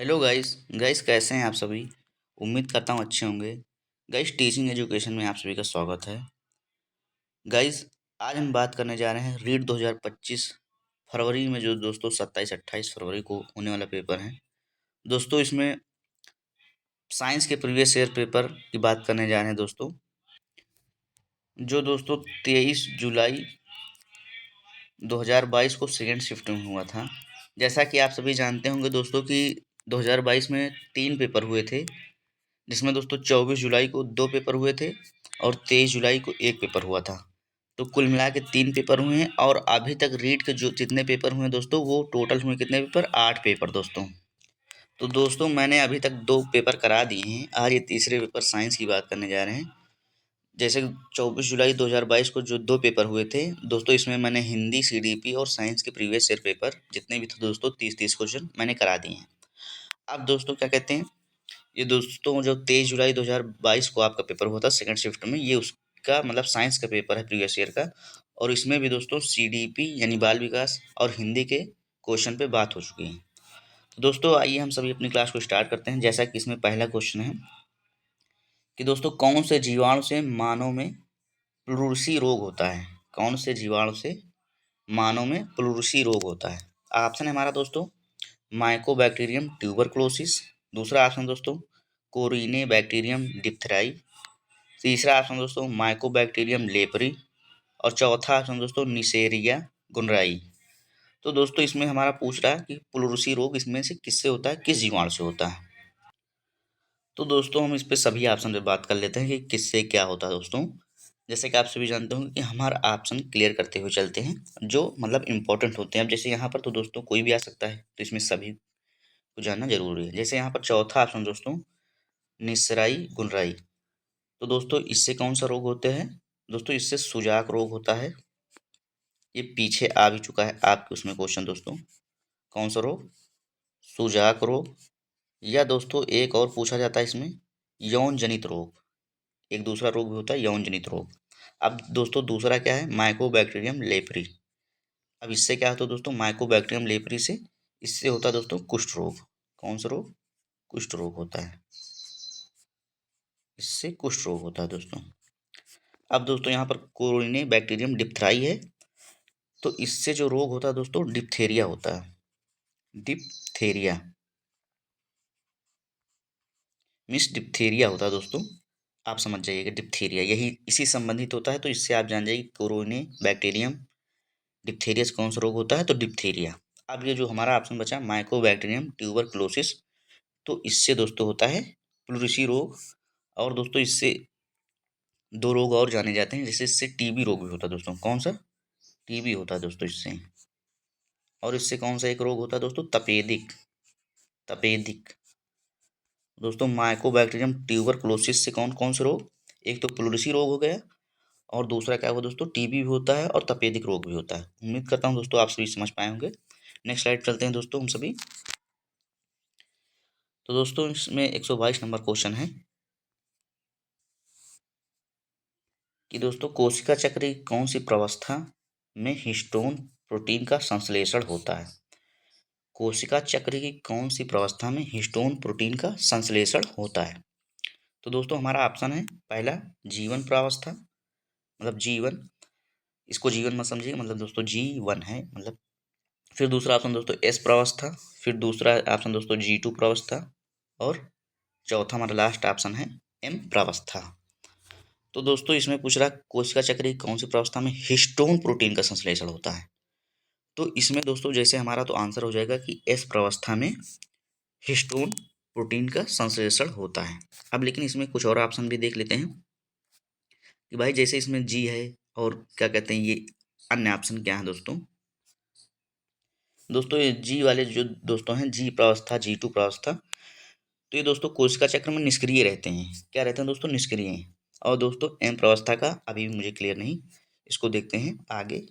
Hello guys guys कैसे हैं आप सभी। उम्मीद करता हूँ अच्छे होंगे। गाइस टीचिंग एजुकेशन में आप सभी का स्वागत है। गाइस आज हम बात करने जा रहे हैं रीट 2025 फरवरी में जो दोस्तों 27-28 फरवरी को होने वाला पेपर है। दोस्तों इसमें साइंस के प्रीवियस ईयर पेपर की बात करने जा रहे हैं दोस्तों, जो दोस्तों 23 जुलाई 2022 को सेकेंड शिफ्ट में हुआ था। जैसा कि आप सभी जानते होंगे दोस्तों कि 2022 में 3 पेपर हुए थे, जिसमें दोस्तों 24 जुलाई को 2 पेपर हुए थे और 23 जुलाई को 1 पेपर हुआ था। तो कुल मिला के 3 पेपर हुए हैं और अभी तक रीट के जो जितने पेपर हुए हैं दोस्तों, वो टोटल हुए कितने पेपर, 8 पेपर दोस्तों। तो दोस्तों मैंने अभी तक 2 पेपर करा दिए हैं। आज ये तीसरे पेपर साइंस की बात करने जा रहे हैं। जैसे 24 जुलाई 2022 को जो 2 पेपर हुए थे दोस्तों, इसमें मैंने हिंदी सीडीपी और साइंस के प्रीवियस ईयर पेपर जितने भी थे दोस्तों 30-30 क्वेश्चन मैंने करा दिए हैं। अब दोस्तों क्या कहते हैं, ये दोस्तों जो 23 जुलाई 2022 को आपका पेपर हुआ था सेकंड शिफ्ट में, ये उसका मतलब साइंस का पेपर है प्रीवियस ईयर का। और इसमें भी दोस्तों सीडीपी यानी बाल विकास और हिंदी के क्वेश्चन पे बात हो चुकी है। तो दोस्तों आइए हम सभी अपनी क्लास को स्टार्ट करते हैं। जैसा कि इसमें पहला क्वेश्चन है कि दोस्तों कौन से जीवाणु से मानव में प्लूरसी रोग होता है। कौन से जीवाणु से मानव में प्लूरसी रोग होता है। ऑप्शन है हमारा दोस्तों माइकोबैक्टीरियम ट्यूबरक्लोसिस। दूसरा ऑप्शन दोस्तों कोरिने बैक्टीरियम डिप्थेराई। तीसरा ऑप्शन दोस्तों माइकोबैक्टीरियम लेपरी। और चौथा ऑप्शन दोस्तों निसेरिया गुनराई। तो दोस्तों इसमें हमारा पूछ रहा है कि प्लूरसी रोग इसमें से किससे होता है, किस जीवाणु से होता है। तो दोस्तों हम इस पे सभी ऑप्शन पे बात कर लेते हैं कि किससे क्या होता है दोस्तों। जैसे कि आप सभी जानते होंगे कि हमारा ऑप्शन क्लियर करते हुए चलते हैं जो मतलब इंपॉर्टेंट होते हैं। अब जैसे यहाँ पर तो दोस्तों कोई भी आ सकता है, तो इसमें सभी को जानना जरूरी है। जैसे यहाँ पर चौथा ऑप्शन दोस्तों निसराई गुनराई। तो दोस्तों इससे कौन सा रोग होते हैं दोस्तों, इससे सुजाक रोग होता है। ये पीछे आ भी चुका है आपके उसमें क्वेश्चन दोस्तों। कौन सा रोग, सुजाक रोग। या दोस्तों एक और पूछा जाता है इसमें यौन जनित रोग। एक दूसरा रोग भी होता है यौन जनित रोग। अब दोस्तों दूसरा क्या है माइकोबैक्टीरियम लेप्री। अब इससे क्या होता है दोस्तों, माइकोबैक्टीरियम लेप्री से इससे होता है दोस्तों कुष्ठ रोग। कौन सा रोग, कुष्ठ रोग होता है। इससे कुष्ठ रोग होता है दोस्तों। अब दोस्तों यहाँ पर कोरिने बैक्टीरियम डिप्थेराई है, तो इससे जो रोग होता है दोस्तों डिप्थेरिया होता है। डिप्थेरिया मीन्स डिप्थेरिया होता है दोस्तों। आप समझ जाइएगा डिप्थेरिया यही इसी संबंधित होता है, तो इससे आप जान जाइए कोरोने बैक्टीरियम डिप्थेरिया से कौन सा रोग होता है, तो डिप्थेरिया। अब ये जो हमारा ऑप्शन बचा माइकोबैक्टीरियम ट्यूबरक्लोसिस, तो इससे दोस्तों होता है प्लूरिसी रोग। और दोस्तों इससे 2 रोग और जाने जाते हैं, जैसे इससे टीबी रोग भी होता है दोस्तों। कौन सा, टीबी होता है दोस्तों इससे। और इससे कौन सा एक रोग होता है दोस्तों, तपेदिक। तपेदिक दोस्तों माइकोबैक्टीरियम ट्यूबरक्लोसिस से कौन कौन से रोग, एक तो प्लूरिसी रोग हो गया और दूसरा क्या हुआ दोस्तों टीबी भी होता है और तपेदिक रोग भी होता है। उम्मीद करता हूँ दोस्तों आप सभी समझ पाए होंगे। नेक्स्ट स्लाइड चलते हैं दोस्तों हम सभी। तो दोस्तों इसमें 122 नंबर क्वेश्चन है कि दोस्तों कोशिका चक्र की कौन सी प्रावस्था में हिस्टोन प्रोटीन का संश्लेषण होता है। कोशिका चक्र की कौन सी प्रावस्था में हिस्टोन प्रोटीन का संश्लेषण होता है। तो दोस्तों हमारा ऑप्शन है पहला जीवन प्रावस्था, मतलब जीवन, इसको जीवन मत समझिए, मतलब दोस्तों G1 है मतलब। फिर दूसरा ऑप्शन दोस्तों एस प्रावस्था। फिर दूसरा ऑप्शन दोस्तों G2 प्रावस्था। और चौथा हमारा लास्ट ऑप्शन है एम प्रावस्था। तो दोस्तों इसमें पूछ रहा है कोशिका चक्र की कौन सी प्रावस्था में हिस्टोन प्रोटीन का संश्लेषण होता है। तो इसमें दोस्तों जैसे हमारा तो आंसर हो जाएगा कि एस प्रावस्था में हिस्टोन प्रोटीन का संश्लेषण होता है। अब लेकिन इसमें कुछ और ऑप्शन भी देख लेते हैं कि भाई जैसे इसमें जी है और क्या कहते हैं ये अन्य ऑप्शन क्या है दोस्तों। दोस्तों ये जी वाले जो दोस्तों हैं जी प्रावस्था G2 प्रावस्था, तो ये दोस्तों कोशिका चक्र में निष्क्रिय रहते हैं। क्या रहते हैं दोस्तों, निष्क्रिय हैं। और दोस्तों एम प्रावस्था का अभी भी मुझे क्लियर नहीं, इसको देखते हैं आगे।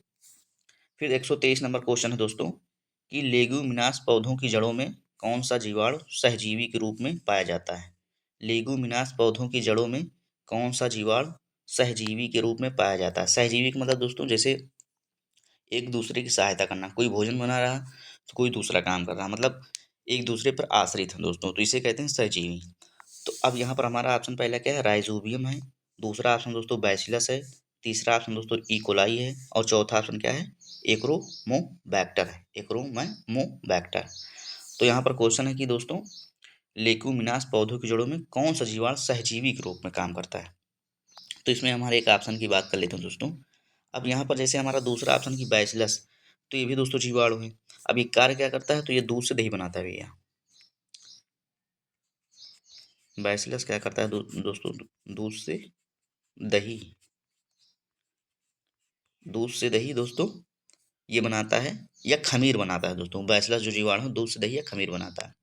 फिर 123 नंबर क्वेश्चन है दोस्तों कि लेगुमिनास पौधों की जड़ों में कौन सा जीवाणु सहजीवी के रूप में पाया जाता है। लेगुमिनास पौधों की जड़ों में कौन सा जीवाणु सहजीवी के रूप में पाया जाता है। सहजीवी का मतलब दोस्तों जैसे एक दूसरे की सहायता करना, कोई भोजन बना रहा तो कोई दूसरा काम कर रहा, मतलब एक दूसरे पर आश्रित हैं दोस्तों, तो इसे कहते हैं सहजीवी। तो अब यहाँ पर हमारा ऑप्शन पहला क्या है, राइजोबियम है। दूसरा ऑप्शन दोस्तों बैसिलस है। तीसरा ऑप्शन दोस्तों इकोलाई है। और चौथा ऑप्शन क्या है, एक्रोमोबैक्टर है, एक्रोमोबैक्टर। तो यहाँ पर क्वेश्चन है कि दोस्तों लेक्यूमिनास पौधों की जड़ों में कौन सा जीवाणु सहजीवी के रूप में काम करता है। तो इसमें हमारे एक ऑप्शन की बात कर लेते हैं दोस्तों। अब यहाँ पर जैसे हमारा दूसरा ऑप्शन की बैसिलस, तो ये भी दोस्तों जीवाणु है। अब ये कार्य क्या करता है, तो ये दूध से दही बनाता है भैया। बैसिलस क्या करता है दोस्तों, दूध से दही, दूध से दही दोस्तों ये बनाता है या खमीर बनाता है दोस्तों। बैसिलस जो जीवाणु है दूध से दही या खमीर बनाता है।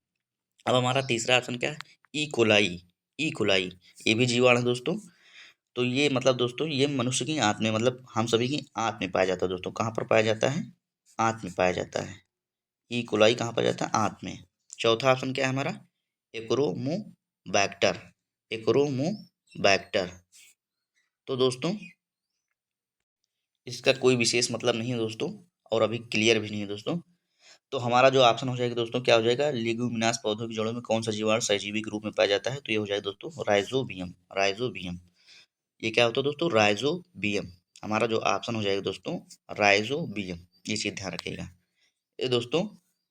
अब हमारा तीसरा ऑप्शन क्या है, ई कोलाई। ई कोलाई ये भी जीवाणु है दोस्तों। तो ये मतलब दोस्तों ये मनुष्य की आंत में, मतलब हम सभी की आंत में पाया जाता है दोस्तों। कहाँ पर पाया जाता है, आंत में पाया जाता है। ई कोलाई कहाँ पाया जाता है, आंत में। चौथा ऑप्शन क्या है हमारा, एक्रोमोबैक्टर, एक्रोमोबैक्टर। तो दोस्तों इसका कोई विशेष मतलब नहीं है दोस्तों, और अभी क्लियर भी नहीं है दोस्तों। तो हमारा जो ऑप्शन हो जाएगा दोस्तों क्या हो जाएगा, लेग्यूमिनस पौधों की जड़ों में कौन सा जीवाणु सहजीवी के रूप में पाया जाता है, तो ये हो जाएगा दोस्तों राइजोबियम। राइजोबियम ये क्या होता है दोस्तों, राइजोबियम। हमारा जो ऑप्शन हो जाएगा दोस्तों राइजोबियम, ये चीज ध्यान रखिएगा। ये दोस्तों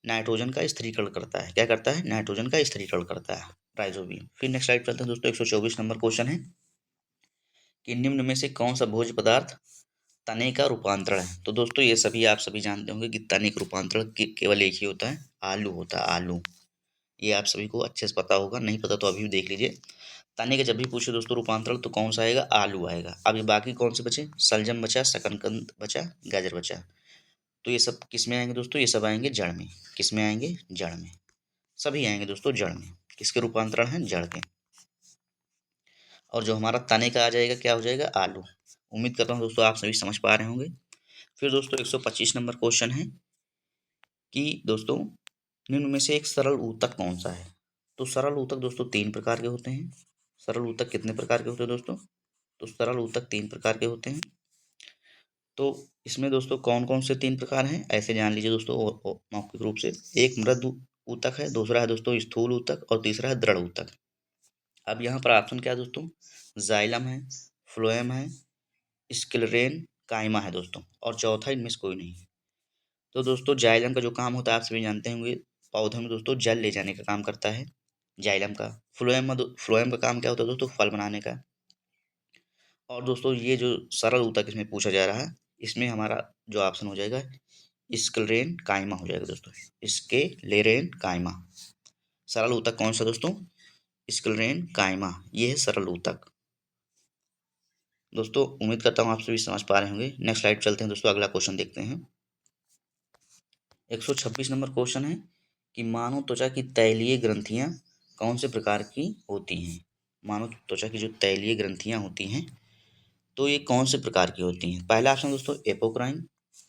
नाइट्रोजन का स्थिरीकरण करता है, क्या करता है, नाइट्रोजन का स्थिरीकरण करता है राइजोबियम। फिर नेक्स्ट स्लाइड चलते हैं दोस्तों। 124 नंबर क्वेश्चन है कि निम्न में से कौन सा भोज्य पदार्थ तने का रूपांतरण है। तो दोस्तों ये सभी आप सभी जानते होंगे कि तने का रूपांतरण केवल एक ही होता है, आलू होता है, आलू। ये आप सभी को अच्छे से पता होगा, नहीं पता तो अभी भी देख लीजिए। तने का जब भी पूछे दोस्तों रूपांतरण तो कौन सा आएगा, आलू आएगा। अब ये बाकी कौन से बचे, सलजम बचा, शकरकंद बचा, गाजर बचा। तो ये सब किस में आएंगे दोस्तों, ये सब आएंगे जड़ में। किस में आएंगे, जड़ में। सभी आएंगे दोस्तों जड़ में। किसके रूपांतरण है, जड़ के। और जो हमारा तने का आ जाएगा क्या हो जाएगा, आलू। उम्मीद करता हूँ दोस्तों आप सभी समझ पा रहे होंगे। फिर दोस्तों 125 नंबर क्वेश्चन है कि दोस्तों निम्न में से एक सरल ऊतक कौन सा है। तो सरल ऊतक दोस्तों तीन प्रकार के होते हैं। सरल ऊतक कितने प्रकार के होते हैं दोस्तों, तो सरल ऊतक तीन प्रकार के होते हैं। तो इसमें दोस्तों कौन कौन से तीन प्रकार हैं ऐसे जान लीजिए दोस्तों मौखिक रूप से। एक मृदु ऊतक है, दूसरा है दोस्तों स्थूल ऊतक, और तीसरा है दृढ़ ऊतक। अब यहाँ पर ऑप्शन क्या है दोस्तों, जाइलम है, फ्लोएम है, स्क्लेरेन काइमा है दोस्तों, और चौथा इनमें से कोई नहीं। तो दोस्तों जाइलम का जो काम होता है आप सभी जानते होंगे, पौधों में दोस्तों जल ले जाने का काम करता है जाइलम का। फ्लोएम का काम क्या होता है दोस्तों, फल बनाने का। और दोस्तों ये जो सरल ऊतक इसमें पूछा जा रहा है, इसमें हमारा जो ऑप्शन हो जाएगा स्क्लेरेन काइमा हो जाएगा दोस्तों, स्क्लेरेन काइमा। सरल ऊतक कौन सा दोस्तों, स्क्लेरेन काइमा, ये है सरल ऊतक। दोस्तों उम्मीद करता हूँ आप सभी समझ पा रहे होंगे। नेक्स्ट स्लाइड चलते हैं दोस्तों, अगला क्वेश्चन देखते हैं। 126 नंबर क्वेश्चन है कि मानव त्वचा की तैलीय ग्रंथियां कौन से प्रकार की होती हैं। मानव त्वचा की जो तैलीय ग्रंथियां होती हैं तो ये कौन से प्रकार की होती हैं। पहला ऑप्शन दोस्तों एपोक्राइन,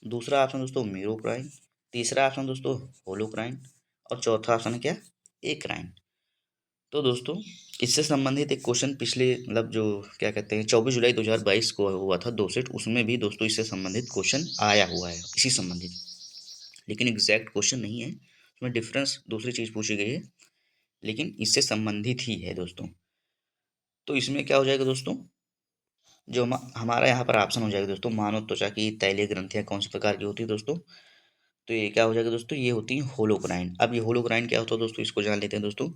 दूसरा ऑप्शन दोस्तों मीरोक्राइन, तीसरा ऑप्शन दोस्तों होलोक्राइन, और चौथा ऑप्शन है क्या, एक्राइन। तो दोस्तों इससे संबंधित एक क्वेश्चन पिछले मतलब जो क्या कहते हैं 24 जुलाई 2022 को हुआ था 2 सेट, उसमें भी दोस्तों इससे संबंधित क्वेश्चन आया हुआ है इसी संबंधित, लेकिन एग्जैक्ट क्वेश्चन नहीं है उसमें, डिफरेंस दूसरी चीज़ पूछी गई है, लेकिन इससे संबंधित ही है दोस्तों। तो इसमें क्या हो जाएगा दोस्तों, जो हमारा यहाँ पर ऑप्शन हो जाएगा दोस्तों मानव त्वचा की तैलीय ग्रंथियाँ कौन सी प्रकार की होती है दोस्तों, तो ये क्या हो जाएगा दोस्तों, ये होती है होलोक्राइन। अब ये होलोक्राइन क्या होता है दोस्तों, इसको जान लेते हैं दोस्तों।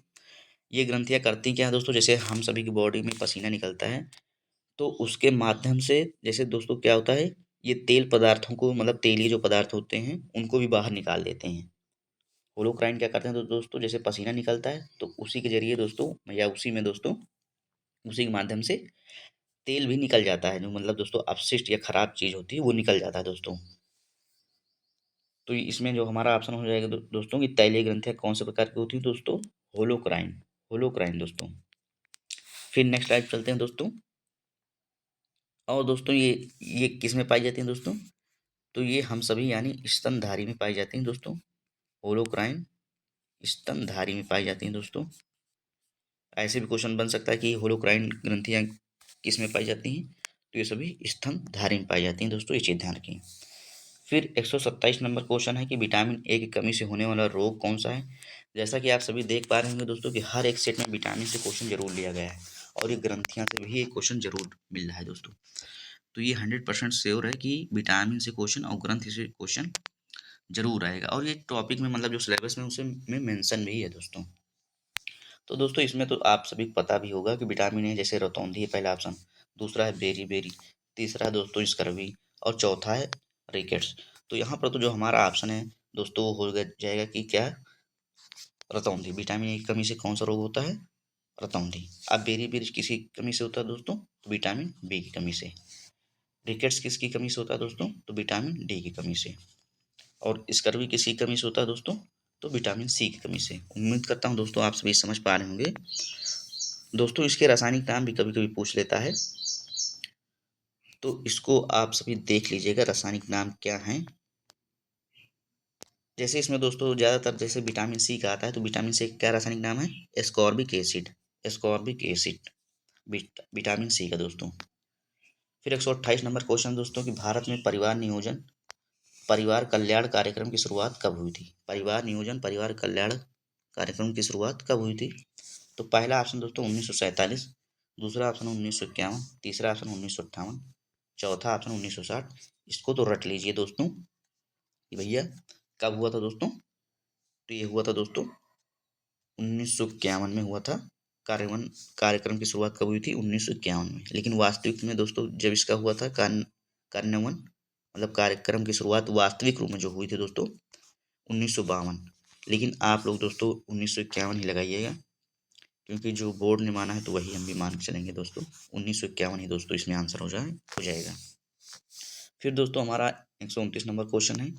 ये ग्रंथियाँ करती क्या है दोस्तों, जैसे हम सभी की बॉडी में पसीना निकलता है तो उसके माध्यम से जैसे दोस्तों क्या होता है, ये तेल पदार्थों को मतलब तेलीय जो पदार्थ होते हैं उनको भी बाहर निकाल देते हैं। होलोक्राइन क्या करते हैं तो दोस्तों जैसे पसीना निकलता है तो उसी के जरिए दोस्तों या उसी में दोस्तों उसी के माध्यम से तेल भी निकल जाता है, जो मतलब दोस्तों अपशिष्ट या खराब चीज़ होती है वो निकल जाता है दोस्तों। तो इसमें जो हमारा ऑप्शन हो जाएगा दोस्तों कि तैलीय ग्रंथियाँ कौन से प्रकार की होती है दोस्तों, होलोक्राइन, होलोक्राइन दोस्तों। फिर नेक्स्ट स्लाइड चलते हैं दोस्तों। और दोस्तों ये किस में पाई जाती हैं दोस्तों, तो ये हम सभी यानी स्तनधारी में पाई जाती हैं दोस्तों। होलोक्राइन स्तनधारी में पाई जाती हैं दोस्तों। ऐसे भी क्वेश्चन बन सकता है कि होलोक्राइन ग्रंथियाँ किस में पाई जाती हैं, तो ये सभी स्तनधारी में पाई जाती हैं दोस्तों, ये चीज़ ध्यान रखें। फिर 127 नंबर क्वेश्चन है कि विटामिन ए की कमी से होने वाला रोग कौन सा है। जैसा कि आप सभी देख पा रहे होंगे दोस्तों कि हर एक सेट में विटामिन से क्वेश्चन जरूर लिया गया है और ये ग्रंथियां से भी एक क्वेश्चन जरूर मिल रहा है दोस्तों। तो ये 100% श्योर है कि विटामिन से क्वेश्चन और ग्रंथि से क्वेश्चन जरूर आएगा और ये टॉपिक में मतलब जो सिलेबस में उसे में मेंशन भी है दोस्तों। तो दोस्तों इसमें तो आप सभी को पता भी होगा कि विटामिन ए जैसे रतौंधी है पहला ऑप्शन, दूसरा है बेरी बेरी, तीसरा है दोस्तों स्कर्वी और चौथा है रिकेट्स। तो यहाँ पर तो जो हमारा ऑप्शन है दोस्तों वो हो जाएगा कि क्या, रतौंधी। विटामिन ए की कमी से कौन सा रोग होता है, रतौंधी। अब बेरी बेरी किसी कमी से होता है दोस्तों, तो विटामिन बी की कमी से। रिकेट्स किसकी कमी से होता है दोस्तों, तो विटामिन डी की कमी से। और स्कर्वी किसी कमी से होता है दोस्तों, तो विटामिन सी की कमी से। उम्मीद करता हूँ दोस्तों आप सभी समझ पा रहे होंगे। दोस्तों इसके रासायनिक नाम भी कभी कभी पूछ लेता है, तो इसको आप सभी देख लीजिएगा रासायनिक नाम क्या है। जैसे इसमें दोस्तों ज़्यादातर जैसे विटामिन सी का आता है, तो विटामिन सी का क्या रासायनिक नाम है, ascorbic acid. Ascorbic acid vitamin C का दोस्तों। फिर 128 नंबर क्वेश्चन दोस्तों कि भारत में परिवार नियोजन परिवार कल्याण कार्यक्रम की शुरुआत कब हुई थी। परिवार नियोजन परिवार कल्याण कार्यक्रम की शुरुआत कब हुई थी। तो पहला ऑप्शन दोस्तों 1947, दूसरा ऑप्शन 1951, तीसरा ऑप्शन 1958, चौथा ऑप्शन 1960। इसको तो रट लीजिए दोस्तों कि भैया कब हुआ था दोस्तों, तो ये हुआ था दोस्तों 1951 में हुआ था। कार्यक्रम की शुरुआत कब हुई थी, 1951 में। लेकिन वास्तविक में दोस्तों जब इसका हुआ था कार्यान्वयन मतलब कार्यक्रम की शुरुआत वास्तविक रूप में जो हुई थी दोस्तों 1952। लेकिन आप लोग दोस्तों 1951 ही लगाइएगा, क्योंकि जो बोर्ड ने माना है तो वही हम भी मान के चलेंगे दोस्तों। 1951 ही दोस्तों इसमें आंसर हो जाएगा। फिर दोस्तों हमारा 129 नंबर क्वेश्चन है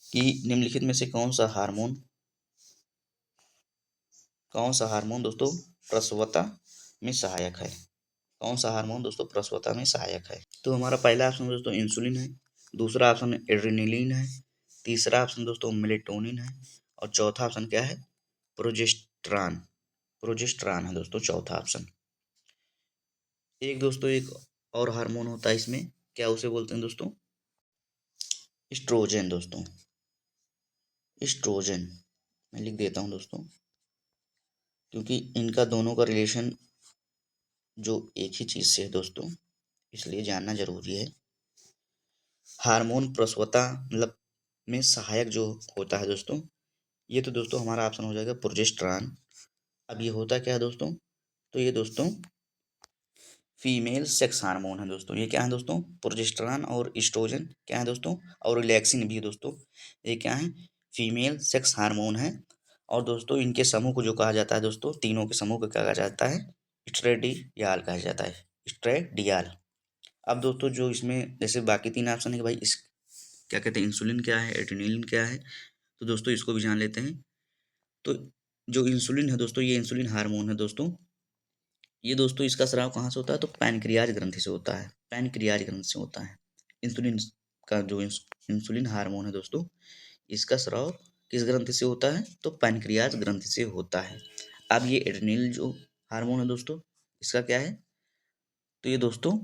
कि निम्नलिखित में से कौन सा हार्मोन दोस्तों प्रसवता में सहायक है। कौन सा हार्मोन दोस्तों प्रसवता में सहायक है। तो हमारा पहला ऑप्शन दोस्तों इंसुलिन है, दूसरा ऑप्शन एड्रेनलिन है, तीसरा ऑप्शन दोस्तों मेलेटोनिन है और चौथा ऑप्शन क्या है, प्रोजेस्टेरॉन। प्रोजेस्टेरॉन है दोस्तों चौथा ऑप्शन। एक दोस्तों एक और हार्मोन होता है इसमें, क्या उसे बोलते हैं दोस्तों, एस्ट्रोजन दोस्तों। एस्ट्रोजन मैं लिख देता हूँ दोस्तों, क्योंकि इनका दोनों का रिलेशन जो एक ही चीज़ से है दोस्तों, इसलिए जानना जरूरी है। हार्मोन प्रसवता मतलब में सहायक जो होता है दोस्तों, ये तो दोस्तों हमारा ऑप्शन हो जाएगा प्रोजेस्टेरॉन। अब ये होता क्या है दोस्तों, तो ये दोस्तों फीमेल सेक्स हार्मोन है दोस्तों। ये क्या है दोस्तों, प्रोजेस्टेरॉन और एस्ट्रोजन क्या है दोस्तों, और रिलैक्सिन भी है दोस्तों। ये क्या है, फीमेल सेक्स हार्मोन है। और दोस्तों इनके समूह को जो कहा जाता है दोस्तों, तीनों के समूह को क्या कहा जाता है, स्ट्रेडियाल कहा जाता है, स्ट्रेडियाल। अब दोस्तों जो इसमें जैसे बाकी तीन ऑप्शन है कि भाई इस क्या कहते हैं, इंसुलिन क्या है, एड्रेनलिन क्या है, तो दोस्तों इसको भी जान लेते हैं। तो जो इंसुलिन है दोस्तों, ये इंसुलिन हार्मोन है दोस्तों। ये दोस्तों इसका स्राव कहाँ से होता है, तो पैनक्रियाज ग्रंथि से होता है। पैनक्रियाज ग्रंथि से होता है इंसुलिन का जो इंसुलिन हार्मोन है दोस्तों, इसका स्राव किस ग्रंथि से होता है, तो पैनक्रियाज ग्रंथि से होता है। अब ये एड्रेनल जो हार्मोन है दोस्तों, इसका क्या है, तो ये दोस्तों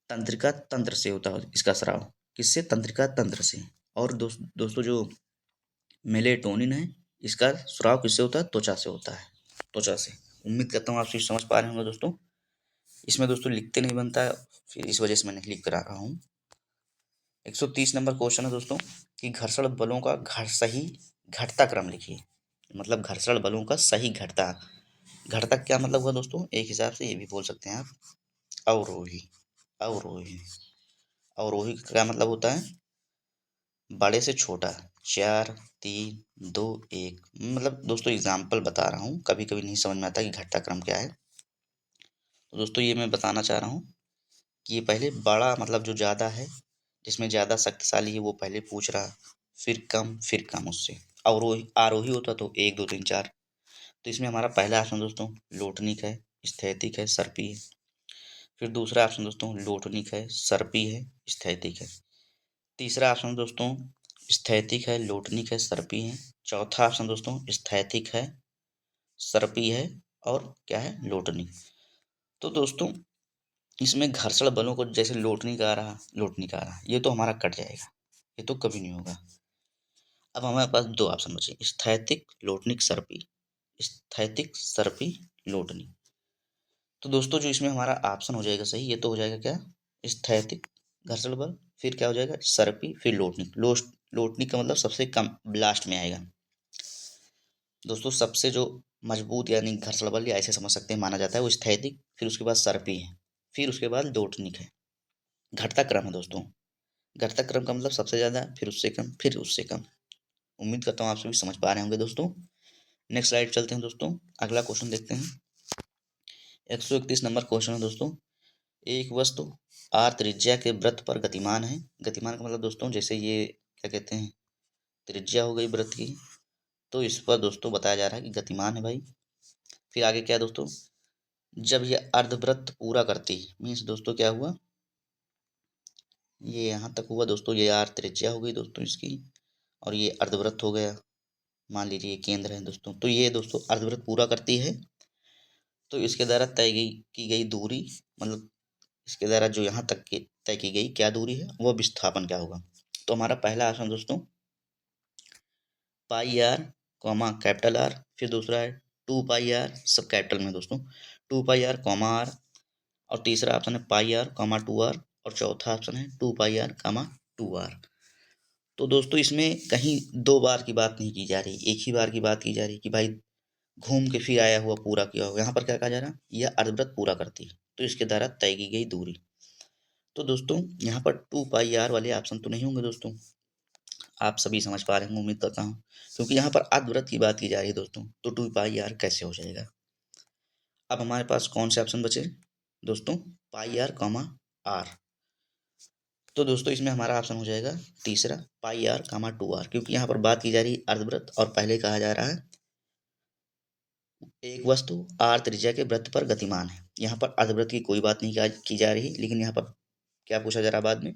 तंत्रिका तंत्र से होता है इसका स्राव। किससे, तंत्रिका तंत्र से। और दोस्तों जो मेलेटोनिन है, इसका स्राव किससे होता है, त्वचा से होता है, त्वचा से। उम्मीद करता हूँ आप सभी समझ पा रहे होंगे दोस्तों। इसमें दोस्तों लिखते नहीं बनता है, फिर इस वजह से मैंने लिख कर आ रहा हूँ। 130 नंबर क्वेश्चन है दोस्तों कि घर्षण बलों का सही घटता क्रम लिखिए। मतलब घर्षण बलों का सही घटता, घटता क्या मतलब हुआ दोस्तों, एक हिसाब से ये भी बोल सकते हैं आप अवरोही। अवरोही, अवरोही का क्या मतलब होता है, बड़े से छोटा। 4 3 2 1, मतलब दोस्तों एग्जाम्पल बता रहा हूँ, कभी कभी नहीं समझ में आता कि घटता क्रम क्या है। तो दोस्तों ये मैं बताना चाह रहा हूँ कि ये पहले बड़ा मतलब जो ज़्यादा है, जिसमें ज़्यादा शक्तिशाली है वो पहले पूछ रहा, फिर कम उससे। अवरोही आरोही होता तो 1 2 3 4। तो इसमें हमारा पहला ऑप्शन दोस्तों लोटनिक है, स्थैतिक है, सर्पी है। फिर दूसरा ऑप्शन दोस्तों लोटनिक है, सर्पी है, स्थैतिक है। तीसरा ऑप्शन दोस्तों स्थैतिक है, लोटनिक है, सर्पी है। चौथा ऑप्शन दोस्तों स्थैतिक है, सर्पी है और क्या है, लोटनिक। तो दोस्तों इसमें घर्षण बलों को जैसे लोटनिक आ रहा, लोटनिक आ रहा, ये तो हमारा कट जाएगा। ये तो कभी नहीं होगा। अब हमारे पास दो ऑप्शन बचे, स्थैतिक लोटनिक सर्पी, स्थैतिक सर्पी लोटनी। तो दोस्तों जो इसमें हमारा ऑप्शन हो जाएगा सही, ये तो हो जाएगा क्या, स्थैतिक घर्षण बल, फिर क्या हो जाएगा सर्पी, फिर लोटनी। लोटनी का मतलब सबसे कम लास्ट में आएगा दोस्तों। सबसे जो मजबूत यानी घर्षण बल या ऐसे समझ सकते हैं माना जाता है वो स्थैतिक, फिर उसके बाद सर्पी है, फिर उसके बाद लोटनिक है। घटता क्रम है दोस्तों, घटता क्रम का मतलब सबसे ज़्यादा, फिर उससे कम, फिर उससे कम। उम्मीद करता हूँ आप सभी समझ पा रहे होंगे दोस्तों। नेक्स्ट स्लाइड चलते हैं दोस्तों, अगला क्वेश्चन देखते हैं। 131 नंबर क्वेश्चन है दोस्तों। एक वस्तु आर त्रिज्या के वृत्त पर गतिमान है। गतिमान का मतलब दोस्तों जैसे ये क्या कहते हैं, त्रिज्या हो गई वृत्त की, तो इस पर दोस्तों बताया जा रहा है कि गतिमान है भाई। फिर आगे क्या है दोस्तों, जब ये अर्धवृत्त पूरा करती है, मीन्स दोस्तों क्या हुआ, ये यहाँ तक हुआ दोस्तों, ये आर त्रिज्या हो गई दोस्तों इसकी, और ये अर्धवृत्त हो गया, मान लीजिए ये केंद्र है दोस्तों। तो ये दोस्तों अर्धवृत्त पूरा करती है, तो इसके द्वारा की गई दूरी, मतलब इसके द्वारा जो यहाँ तक की तय की गई क्या दूरी है, वो विस्थापन क्या होगा। तो हमारा पहला ऑप्शन दोस्तों पाई आर कॉमा कैपिटल आर, फिर दूसरा है 2 पाई आर सब कैपिटल में दोस्तों, 2 पाई आर कॉमा आर, और तीसरा ऑप्शन है पाई आर कॉमा 2 आर, और चौथा ऑप्शन है 2 पाई आर कॉमा 2 आर। तो दोस्तों इसमें कहीं दो बार की बात नहीं की जा रही, एक ही बार की बात की जा रही कि भाई घूम के फिर आया हुआ पूरा किया हुआ। यहाँ पर क्या कहा जा रहा है, यह अर्धवृत्त पूरा करती है, तो इसके द्वारा तय की गई दूरी। तो दोस्तों यहाँ पर 2 पाई आर वाले ऑप्शन तो नहीं होंगे दोस्तों, आप सभी समझ पा रहे होंगे उम्मीद करता हूँ, क्योंकि यहाँ पर अर्धवृत्त की बात की जा रही है दोस्तों, तो 2 पाई आर कैसे हो जाएगा। अब हमारे पास कौन से ऑप्शन बचे दोस्तों, पाई आर कॉमा आर। तो दोस्तों इसमें हमारा ऑप्शन हो जाएगा तीसरा पाई आर कामा 2 आर, क्योंकि यहाँ पर बात की जा रही है अर्धवृत्त, और पहले कहा जा रहा है एक वस्तु आर त्रिज्या के वृत्त पर गतिमान है। यहाँ पर अर्धवृत्त की कोई बात नहीं की जा रही, लेकिन यहाँ पर क्या पूछा जा रहा है बाद में,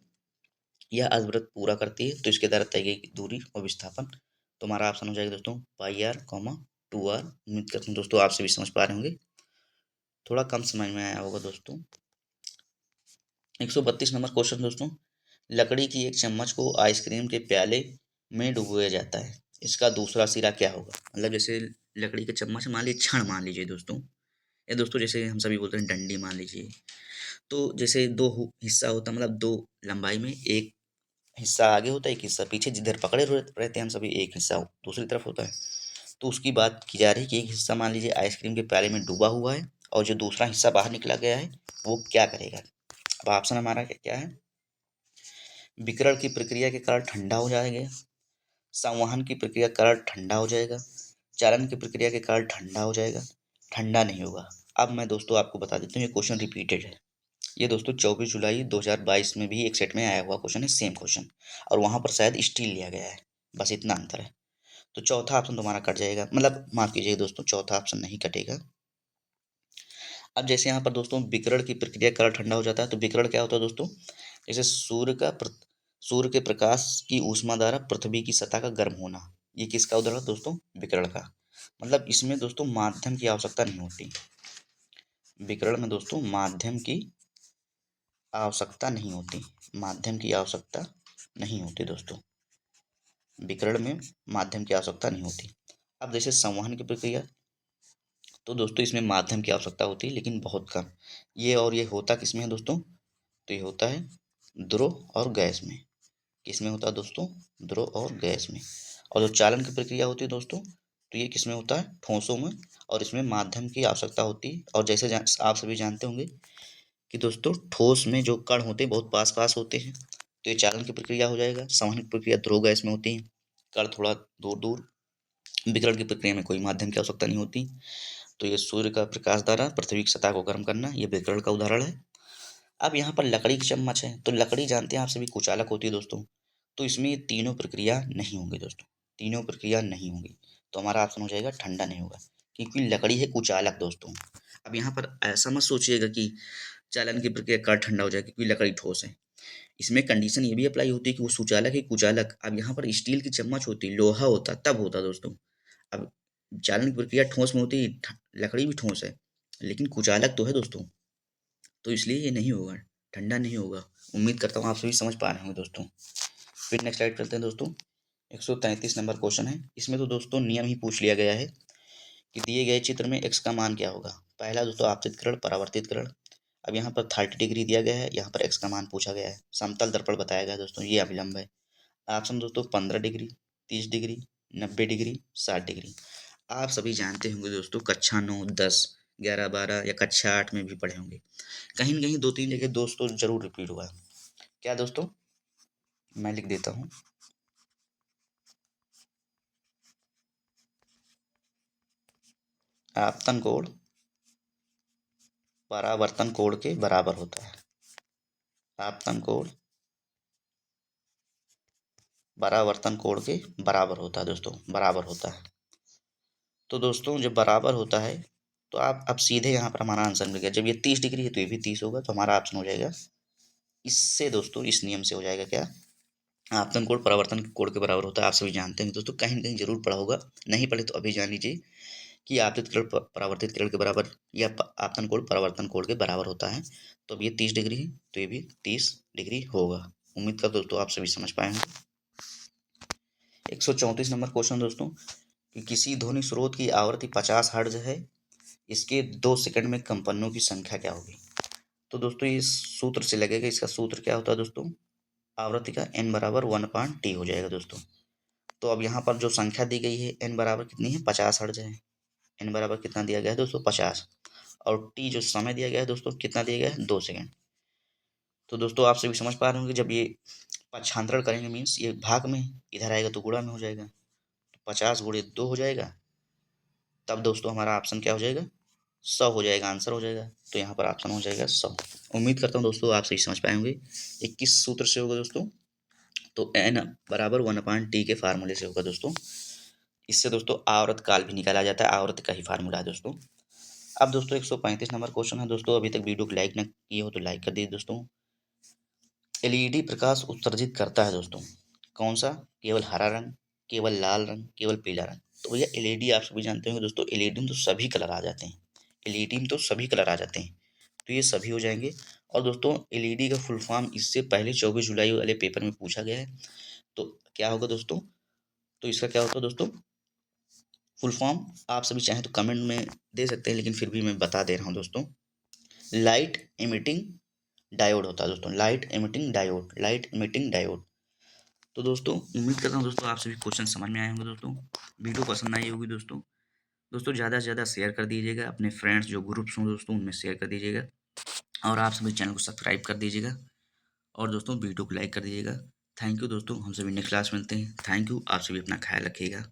यह अर्धवृत्त पूरा करती है, तो इसके द्वारा तय गई दूरी और विस्थापन। तो हमारा ऑप्शन हो जाएगा दोस्तों पाई आर कॉमा 2 आर। उम्मीद करता हूँ दोस्तों आपसे भी समझ पा रहे होंगे, थोड़ा कम समझ में आया होगा दोस्तों। 132 नंबर क्वेश्चन दोस्तों, लकड़ी की एक चम्मच को आइसक्रीम के प्याले में डुबोया जाता है, इसका दूसरा सिरा क्या होगा। मतलब जैसे लकड़ी का चम्मच मान लीजिए, छड़ मान लीजिए दोस्तों, या दोस्तों जैसे हम सभी बोलते हैं डंडी मान लीजिए। तो जैसे दो हिस्सा होता है, मतलब दो लंबाई में, एक हिस्सा आगे होता है एक हिस्सा पीछे, जिधर पकड़े रहते हैं हम सभी, एक हिस्सा दूसरी तरफ होता है। तो उसकी बात की जा रही है कि एक हिस्सा मान लीजिए आइसक्रीम के प्याले में डूबा हुआ है, और जो दूसरा हिस्सा बाहर निकला गया है वो क्या करेगा। अब ऑप्शन हमारा क्या है, विकिरण की प्रक्रिया के कारण ठंडा हो जाएगा, संवहन की प्रक्रिया के कारण ठंडा हो जाएगा, चालन की प्रक्रिया के कारण ठंडा हो जाएगा, ठंडा नहीं होगा। अब मैं दोस्तों आपको बता देता हूँ ये क्वेश्चन रिपीटेड है। ये दोस्तों 24 जुलाई 2022 में भी एक सेट में आया हुआ क्वेश्चन है, सेम क्वेश्चन, और वहाँ पर शायद स्टील लिया गया है, बस इतना अंतर है। तो चौथा ऑप्शन तुम्हारा कट जाएगा, मतलब माफ कीजिएगा दोस्तों, चौथा ऑप्शन नहीं कटेगा। अब जैसे यहाँ पर दोस्तों विकिरण की प्रक्रिया के कारण ठंडा हो जाता है, तो विकिरण क्या होता है दोस्तों, जैसे सूर्य के प्रकाश की ऊष्मा द्वारा पृथ्वी की सतह का गर्म होना, ये किसका उदाहरण है दोस्तों, विकिरण का। मतलब इसमें दोस्तों माध्यम की आवश्यकता नहीं होती, विकिरण में दोस्तों माध्यम की आवश्यकता नहीं होती, माध्यम की आवश्यकता नहीं होती दोस्तों, विकिरण में माध्यम की आवश्यकता नहीं होती। अब जैसे संवहन की प्रक्रिया, तो दोस्तों इसमें माध्यम की आवश्यकता होती है लेकिन बहुत कम। ये और ये होता किसमें है दोस्तों, तो ये होता है द्रव और गैस में। किसमें होता है दोस्तों, द्रव और गैस में। और जो चालन की प्रक्रिया होती है दोस्तों, तो ये किसमें होता है, ठोसों में, और इसमें माध्यम की आवश्यकता होती है। और जैसे आप सभी जानते होंगे कि दोस्तों ठोस में जो कण होते हैं बहुत पास पास होते हैं, तो ये चालन की प्रक्रिया हो जाएगा। संवहन की प्रक्रिया ध्रुव गैस में होती है, कण थोड़ा दूर दूर। विकिरण की प्रक्रिया में कोई माध्यम की आवश्यकता नहीं होती। तो ये सूर्य का प्रकाश द्वारा पृथ्वी की सतह को गर्म करना, ये विकिरण का उदाहरण है। अब यहाँ पर लकड़ी की चम्मच है, तो लकड़ी जानते हैं आप सभी कुचालक होती है दोस्तों, तो इसमें ये तीनों प्रक्रिया नहीं होंगी दोस्तों, तीनों प्रक्रिया नहीं होंगी। तो हमारा ऑप्शन हो जाएगा ठंडा नहीं होगा, क्योंकि लकड़ी है कुचालक दोस्तों। अब यहाँ पर ऐसा मत सोचिएगा कि चालन की प्रक्रिया कर ठंडा हो जाए क्योंकि लकड़ी ठोस है। इसमें कंडीशन ये भी अप्लाई होती है कि वो सुचालक है कुचालक। अब यहाँ पर स्टील की चम्मच होती, लोहा होता तब होता दोस्तों। अब चालन की प्रक्रिया ठोस में होती, लकड़ी भी ठोस है लेकिन कुचालक तो है दोस्तों, तो इसलिए ये नहीं होगा, ठंडा नहीं होगा। उम्मीद करता हूँ आप सभी समझ पा रहे होंगे दोस्तों। फिर नेक्स्ट स्लाइड चलते हैं दोस्तों। 133 नंबर क्वेश्चन है। इसमें तो दोस्तों नियम ही पूछ लिया गया है कि दिए गए चित्र में x का मान क्या होगा। पहला दोस्तों आपतित किरण, परावर्तित किरण। अब यहाँ पर 30 डिग्री दिया गया है, यहाँ पर x का मान पूछा गया है। समतल दर्पण बताया गया है दोस्तों, ये अभिलंब है। ऑप्शन दोस्तों 15 डिग्री, 30 डिग्री, 90 डिग्री, 60 डिग्री। आप सभी जानते होंगे दोस्तों, कक्षा 9, 10, 11, 12 या कक्षा 8 में भी पढ़े होंगे। कहीं न कहीं 2-3 जगह दोस्तों जरूर रिपीट हुआ है। क्या दोस्तों, मैं लिख देता हूँ। आपतन कोण परावर्तन कोण के बराबर होता है। आपतन कोण परावर्तन कोण के बराबर होता है दोस्तों, बराबर होता है। तो दोस्तों जब बराबर होता है तो आप अब सीधे यहाँ पर हमारा आंसर मिल गया। जब ये 30 डिग्री है तो ये भी 30 होगा, तो हमारा ऑप्शन हो जाएगा इससे दोस्तों, इस नियम से हो जाएगा क्या, आपतन कोण परावर्तन कोण के बराबर होता है। आप सभी जानते हैं दोस्तों, कहीं न कहीं जरूर पढ़ा होगा। नहीं पढ़े तो अभी जान लीजिए कि आपतित किरण परावर्तित किरण के बराबर या आपतन कोण परावर्तन कोण के बराबर होता है। तो अब ये 30 डिग्री है तो ये भी 30 डिग्री होगा। उम्मीद करता हूं दोस्तों आप सभी समझ पाए होंगे। 134 नंबर क्वेश्चन दोस्तों, कि किसी ध्वनि स्रोत की आवृत्ति 50 हर्ट्ज है, इसके 2 सेकंड में कंपनों की संख्या क्या होगी। तो दोस्तों इस सूत्र से लगेगा। इसका सूत्र क्या होता है दोस्तों, आवृत्ति का n बराबर 1/t हो जाएगा दोस्तों। तो अब यहाँ पर जो संख्या दी गई है n बराबर कितनी है, 50 हर्ट्ज है। n बराबर कितना दिया गया है दोस्तों, 50। और t जो समय दिया गया है दोस्तों, कितना दिया गया है, 2 सेकंड। तो दोस्तों आप सभी समझ पा रहे होंगे, जब ये पक्षांतरण करेंगे मीन्स ये भाग में, इधर आएगा तो गुणा में हो जाएगा। तो 50 गुणे 2 हो जाएगा। तब दोस्तों हमारा ऑप्शन क्या हो जाएगा, 100 हो जाएगा, आंसर हो जाएगा। तो यहाँ पर ऑप्शन हो जाएगा 100। उम्मीद करता हूँ दोस्तों आप सही समझ पाए होंगे। ये किस सूत्र से होगा दोस्तों, तो n बराबर 1/t के फार्मूले से होगा दोस्तों। इससे दोस्तों आवर्त काल भी निकाला जाता है, आवर्त का ही फार्मूला है दोस्तों। अब दोस्तों 135 नंबर क्वेश्चन है दोस्तों। अभी तक वीडियो को लाइक न किए हो तो लाइक कर दीजिए दोस्तों। एलईडी प्रकाश उत्सर्जित करता है दोस्तों, कौन सा, केवल हरा रंग, केवल लाल रंग, केवल पीला रंग। तो भैया एलईडी आप सभी जानते होंगे दोस्तों, एलईडी में तो सभी कलर आ जाते हैं। एलईडी में तो सभी कलर आ जाते हैं, तो ये सभी हो जाएंगे। और दोस्तों एलईडी का फुल फॉर्म इससे पहले 24 जुलाई वाले पेपर में पूछा गया है। तो क्या होगा दोस्तों, तो इसका क्या होता है दोस्तों, फुल फॉर्म आप सभी चाहें तो कमेंट में दे सकते हैं, लेकिन फिर भी मैं बता दे रहा हूँ दोस्तों। लाइट इमिटिंग डायोड होता है दोस्तों, light emitting diode, light emitting diode. तो दोस्तों उम्मीद करता हूँ दोस्तों आप सभी क्वेश्चन समझ में आए होंगे दोस्तों। वीडियो पसंद आई होगी दोस्तों। दोस्तों ज़्यादा से ज़्यादा शेयर कर दीजिएगा, अपने फ्रेंड्स जो ग्रुप्स हों दोस्तों उनमें शेयर कर दीजिएगा। और आप सभी चैनल को सब्सक्राइब कर दीजिएगा। और दोस्तों वीडियो को लाइक कर दीजिएगा। थैंक यू दोस्तों, हम सभी नेक्स्ट क्लास मिलते हैं। थैंक यू, आप सभी अपना ख्याल रखिएगा।